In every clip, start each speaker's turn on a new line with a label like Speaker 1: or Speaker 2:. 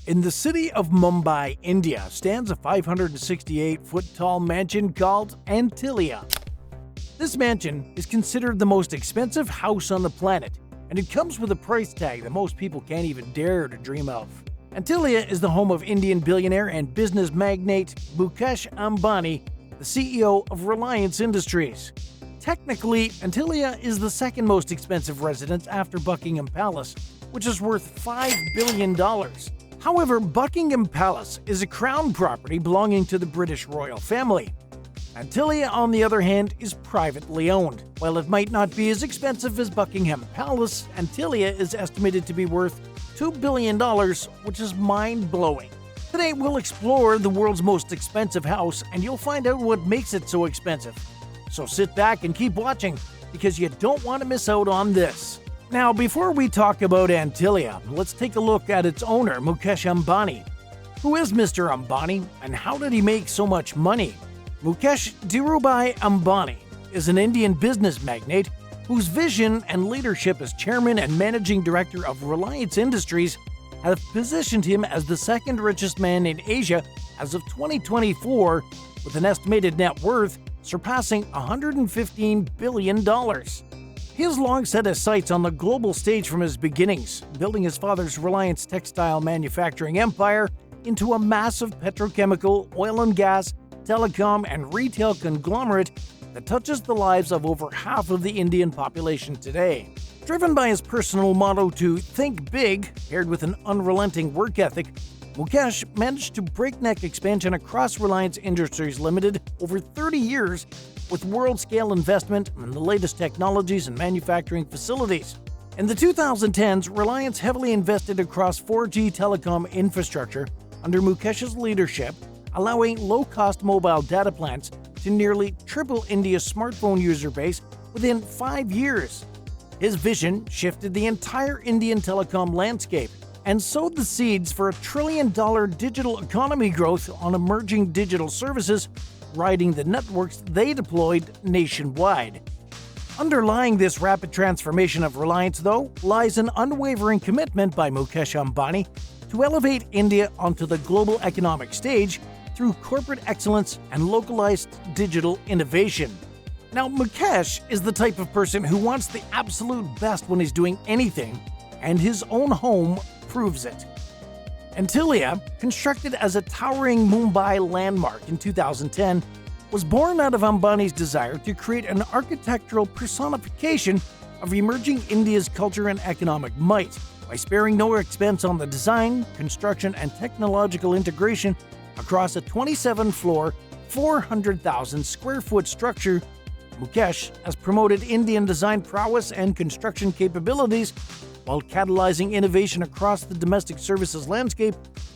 Speaker 1: In the city of Mumbai, India, stands a 568-foot-tall mansion called Antilia. This mansion is considered the most expensive house on the planet, and it comes with a price tag that most people can't even dare to dream of. Antilia is the home of Indian billionaire and business magnate Mukesh Ambani, the CEO of Reliance Industries. Technically, Antilia is the second most expensive residence after Buckingham Palace, which is worth $5 billion. However, Buckingham Palace is a crown property belonging to the British royal family. Antilia, on the other hand, is privately owned. While it might not be as expensive as Buckingham Palace, Antilia is estimated to be worth $2 billion, which is mind-blowing. Today, we'll explore the world's most expensive house, and you'll find out what makes it so expensive. So sit back and keep watching, because you don't want to miss out on this. Now, before we talk about Antilia, let's take a look at its owner, Mukesh Ambani. Who is Mr. Ambani, and how did he make so much money? Mukesh Dhirubhai Ambani is an Indian business magnate whose vision and leadership as chairman and managing director of Reliance Industries have positioned him as the second richest man in Asia as of 2024, with an estimated net worth surpassing $115 billion. He has long set his sights on the global stage from his beginnings, building his father's Reliance textile manufacturing empire into a massive petrochemical, oil and gas, telecom, and retail conglomerate that touches the lives of over half of the Indian population today. Driven by his personal motto to think big, paired with an unrelenting work ethic, Mukesh managed to breakneck expansion across Reliance Industries Limited over 30 years with world-scale investment in the latest technologies and manufacturing facilities. In the 2010s, Reliance heavily invested across 4G telecom infrastructure under Mukesh's leadership, allowing low-cost mobile data plans to nearly triple India's smartphone user base within 5 years. His vision shifted the entire Indian telecom landscape and sowed the seeds for $1 trillion digital economy growth on emerging digital services, riding the networks they deployed nationwide. Underlying this rapid transformation of Reliance, though, lies an unwavering commitment by Mukesh Ambani to elevate India onto the global economic stage through corporate excellence and localized digital innovation. Now, Mukesh is the type of person who wants the absolute best when he's doing anything, and his own home proves it. Antilia, constructed as a towering Mumbai landmark in 2010, was born out of Ambani's desire to create an architectural personification of emerging India's culture and economic might, by sparing no expense on the design, construction, and technological integration across a 27-floor, 400,000 square foot structure. Mukesh has promoted Indian design prowess and construction capabilities while catalyzing innovation across the domestic services landscape,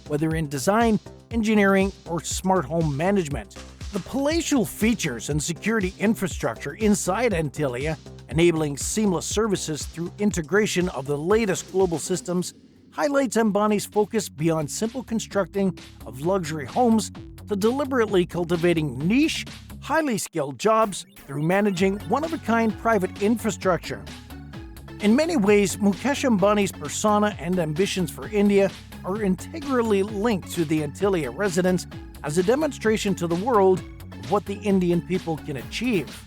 Speaker 1: whether in design, engineering, or smart home management. The palatial features and security infrastructure inside Antilia, enabling seamless services through integration of the latest global systems, highlights Ambani's focus beyond simple constructing of luxury homes to deliberately cultivating niche, highly skilled jobs through managing one-of-a-kind private infrastructure. In many ways, Mukesh Ambani's persona and ambitions for India are integrally linked to the Antilia residence as a demonstration to the world of what the Indian people can achieve.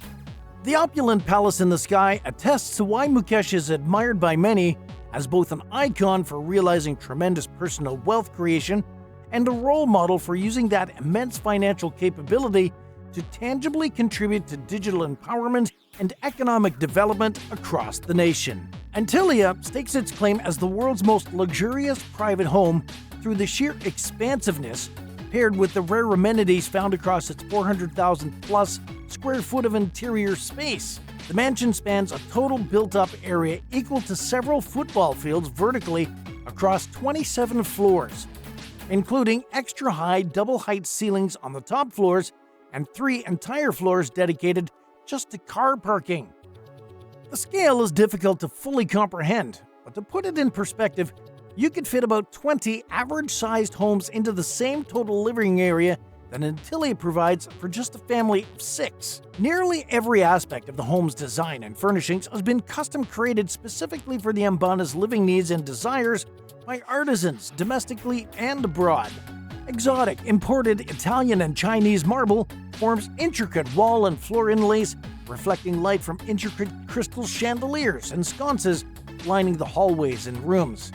Speaker 1: The opulent palace in the sky attests to why Mukesh is admired by many as both an icon for realizing tremendous personal wealth creation and a role model for using that immense financial capability to tangibly contribute to digital empowerment and economic development across the nation. Antilia stakes its claim as the world's most luxurious private home through the sheer expansiveness, paired with the rare amenities found across its 400,000-plus square foot of interior space. The mansion spans a total built-up area equal to several football fields vertically across 27 floors, including extra-high double-height ceilings on the top floors and 3 entire floors dedicated just to car parking. The scale is difficult to fully comprehend, but to put it in perspective, you could fit about 20 average-sized homes into the same total living area that Antilia provides for just a family of 6. Nearly every aspect of the home's design and furnishings has been custom created specifically for the Ambani's living needs and desires, by artisans domestically and abroad. Exotic, imported Italian and Chinese marble forms intricate wall and floor inlays, reflecting light from intricate crystal chandeliers and sconces lining the hallways and rooms.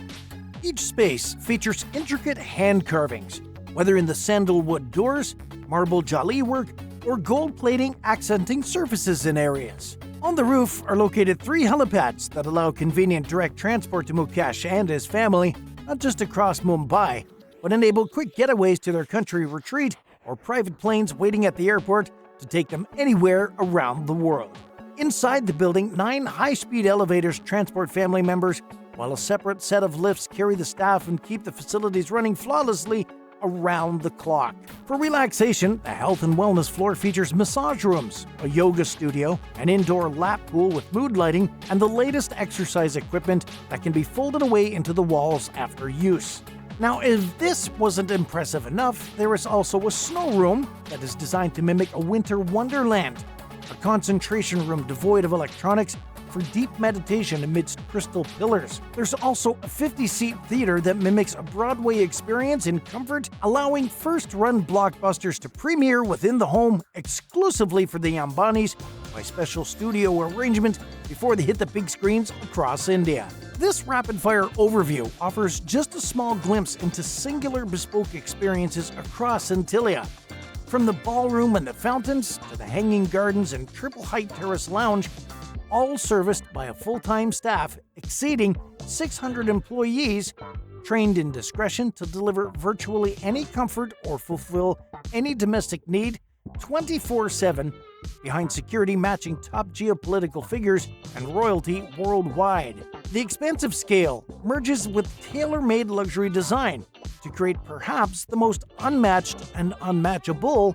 Speaker 1: Each space features intricate hand carvings, whether in the sandalwood doors, marble jolie work, or gold plating accenting surfaces in areas. On the roof are located 3 helipads that allow convenient direct transport to Mukesh and his family, not just across Mumbai, but enable quick getaways to their country retreat or private planes waiting at the airport to take them anywhere around the world. Inside the building, 9 high-speed elevators transport family members, while a separate set of lifts carry the staff and keep the facilities running flawlessly around the clock. For relaxation, the health and wellness floor features massage rooms, a yoga studio, an indoor lap pool with mood lighting, and the latest exercise equipment that can be folded away into the walls after use. Now, if this wasn't impressive enough, there is also a snow room that is designed to mimic a winter wonderland, a concentration room devoid of electronics for deep meditation amidst crystal pillars. There's also a 50-seat theater that mimics a Broadway experience in comfort, allowing first-run blockbusters to premiere within the home exclusively for the Ambanis by special studio arrangement before they hit the big screens across India. This rapid-fire overview offers just a small glimpse into singular bespoke experiences across Antilia. From the ballroom and the fountains to the hanging gardens and triple-height terrace lounge, all serviced by a full-time staff exceeding 600 employees trained in discretion to deliver virtually any comfort or fulfill any domestic need 24/7 behind security matching top geopolitical figures and royalty worldwide. The expansive scale merges with tailor-made luxury design to create perhaps the most unmatched and unmatchable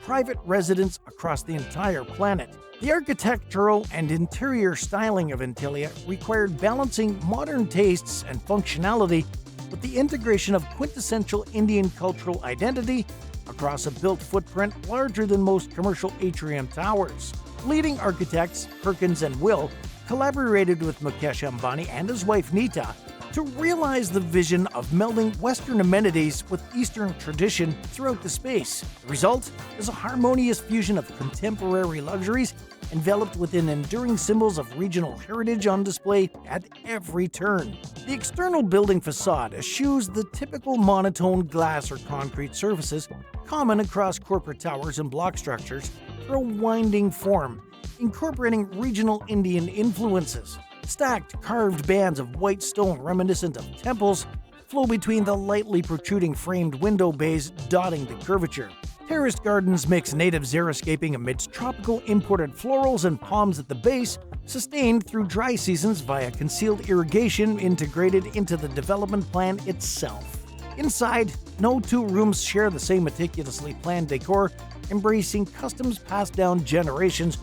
Speaker 1: private residence across the entire planet. The architectural and interior styling of Antilia required balancing modern tastes and functionality with the integration of quintessential Indian cultural identity across a built footprint larger than most commercial atrium towers. Leading architects Perkins and Will collaborated with Mukesh Ambani and his wife Neeta to realize the vision of melding Western amenities with Eastern tradition throughout the space. The result is a harmonious fusion of contemporary luxuries enveloped within enduring symbols of regional heritage on display at every turn. The external building facade eschews the typical monotone glass or concrete surfaces common across corporate towers and block structures for a winding form, incorporating regional Indian influences. Stacked carved bands of white stone reminiscent of temples flow between the lightly protruding framed window bays dotting the curvature. Terraced gardens mix native xeriscaping amidst tropical imported florals and palms at the base, sustained through dry seasons via concealed irrigation integrated into the development plan itself. Inside, no 2 rooms share the same meticulously planned decor, embracing customs passed down generations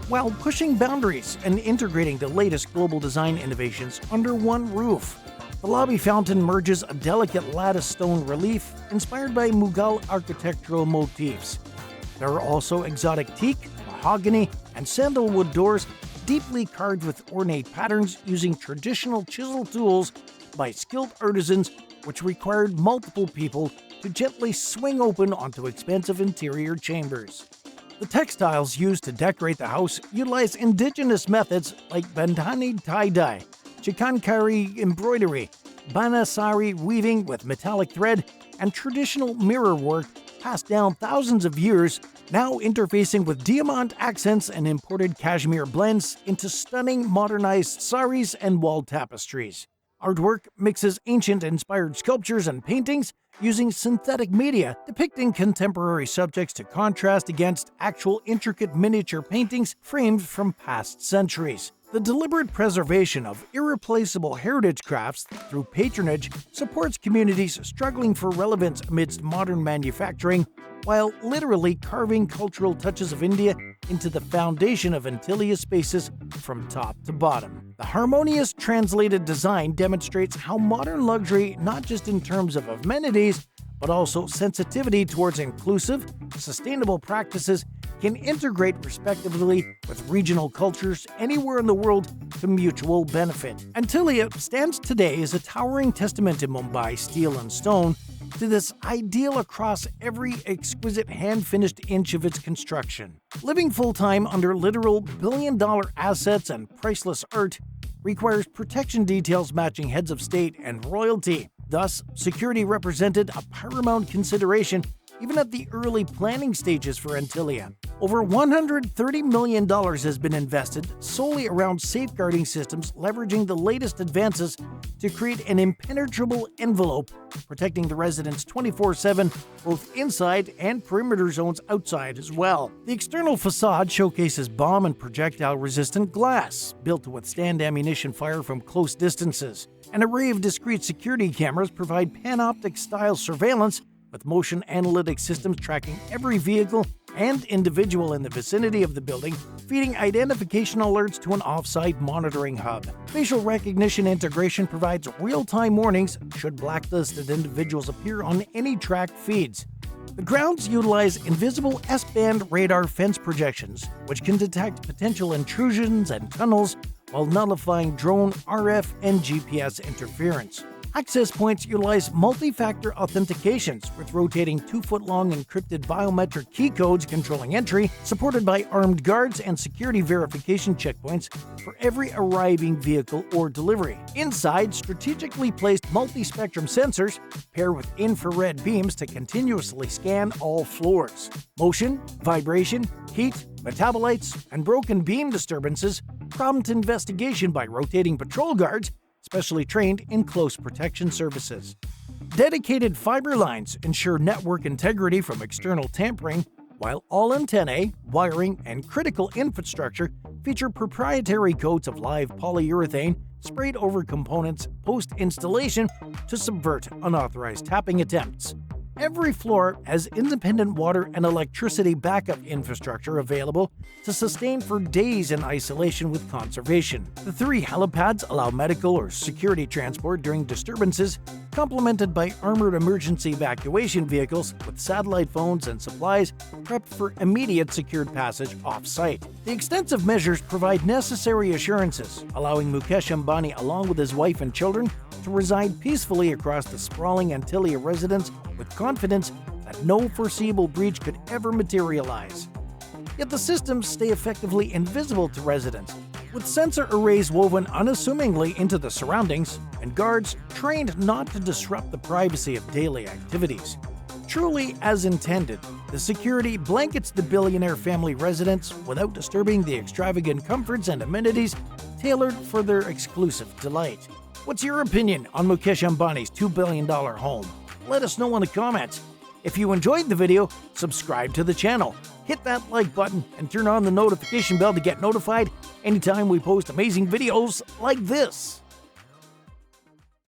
Speaker 1: while pushing boundaries and integrating the latest global design innovations under one roof. The lobby fountain merges a delicate lattice stone relief inspired by Mughal architectural motifs. There are also exotic teak, mahogany, and sandalwood doors deeply carved with ornate patterns using traditional chisel tools by skilled artisans, which required multiple people to gently swing open onto expansive interior chambers. The textiles used to decorate the house utilize indigenous methods like bandhani tie-dye, chikankari embroidery, banasari weaving with metallic thread, and traditional mirror work passed down thousands of years, now interfacing with diamond accents and imported cashmere blends into stunning modernized saris and wall tapestries. Artwork mixes ancient-inspired sculptures and paintings using synthetic media depicting contemporary subjects to contrast against actual intricate miniature paintings framed from past centuries. The deliberate preservation of irreplaceable heritage crafts through patronage supports communities struggling for relevance amidst modern manufacturing, while literally carving cultural touches of India into the foundation of Antilia spaces from top to bottom. The harmonious translated design demonstrates how modern luxury, not just in terms of amenities, but also sensitivity towards inclusive, sustainable practices, can integrate respectively with regional cultures anywhere in the world to mutual benefit. Antilia stands today as a towering testament to Mumbai steel and stone to this ideal across every exquisite hand-finished inch of its construction. Living full-time under literal billion-dollar assets and priceless art requires protection details matching heads of state and royalty. Thus, security represented a paramount consideration even at the early planning stages for Antilia. Over $130 million has been invested solely around safeguarding systems leveraging the latest advances to create an impenetrable envelope protecting the residents 24/7, both inside and perimeter zones outside as well. The external facade showcases bomb and projectile-resistant glass, built to withstand ammunition fire from close distances. An array of discrete security cameras provide panoptic-style surveillance with motion analytic systems tracking every vehicle and individual in the vicinity of the building, feeding identification alerts to an off-site monitoring hub. Facial recognition integration provides real-time warnings should blacklisted individuals appear on any track feeds. The grounds utilize invisible S-band radar fence projections, which can detect potential intrusions and tunnels while nullifying drone, RF, and GPS interference. Access points utilize multi-factor authentications with rotating 2-foot-long encrypted biometric key codes controlling entry, supported by armed guards and security verification checkpoints for every arriving vehicle or delivery. Inside, strategically placed multi-spectrum sensors pair with infrared beams to continuously scan all floors. Motion, vibration, heat, metabolites, and broken beam disturbances prompt investigation by rotating patrol guards specially trained in close protection services. Dedicated fiber lines ensure network integrity from external tampering, while all antennae, wiring, and critical infrastructure feature proprietary coats of live polyurethane sprayed over components post-installation to subvert unauthorized tapping attempts. Every floor has independent water and electricity backup infrastructure available to sustain for days in isolation with conservation. The 3 helipads allow medical or security transport during disturbances, complemented by armored emergency evacuation vehicles with satellite phones and supplies prepped for immediate secured passage off-site. The extensive measures provide necessary assurances, allowing Mukesh Ambani along with his wife and children to reside peacefully across the sprawling Antilia residence with confidence that no foreseeable breach could ever materialize. Yet the systems stay effectively invisible to residents, with sensor arrays woven unassumingly into the surroundings and guards trained not to disrupt the privacy of daily activities. Truly as intended, the security blankets the billionaire family residence without disturbing the extravagant comforts and amenities tailored for their exclusive delight. What's your opinion on Mukesh Ambani's $2 billion home? Let us know in the comments. If you enjoyed the video, subscribe to the channel, hit that like button, and turn on the notification bell to get notified anytime we post amazing videos like this.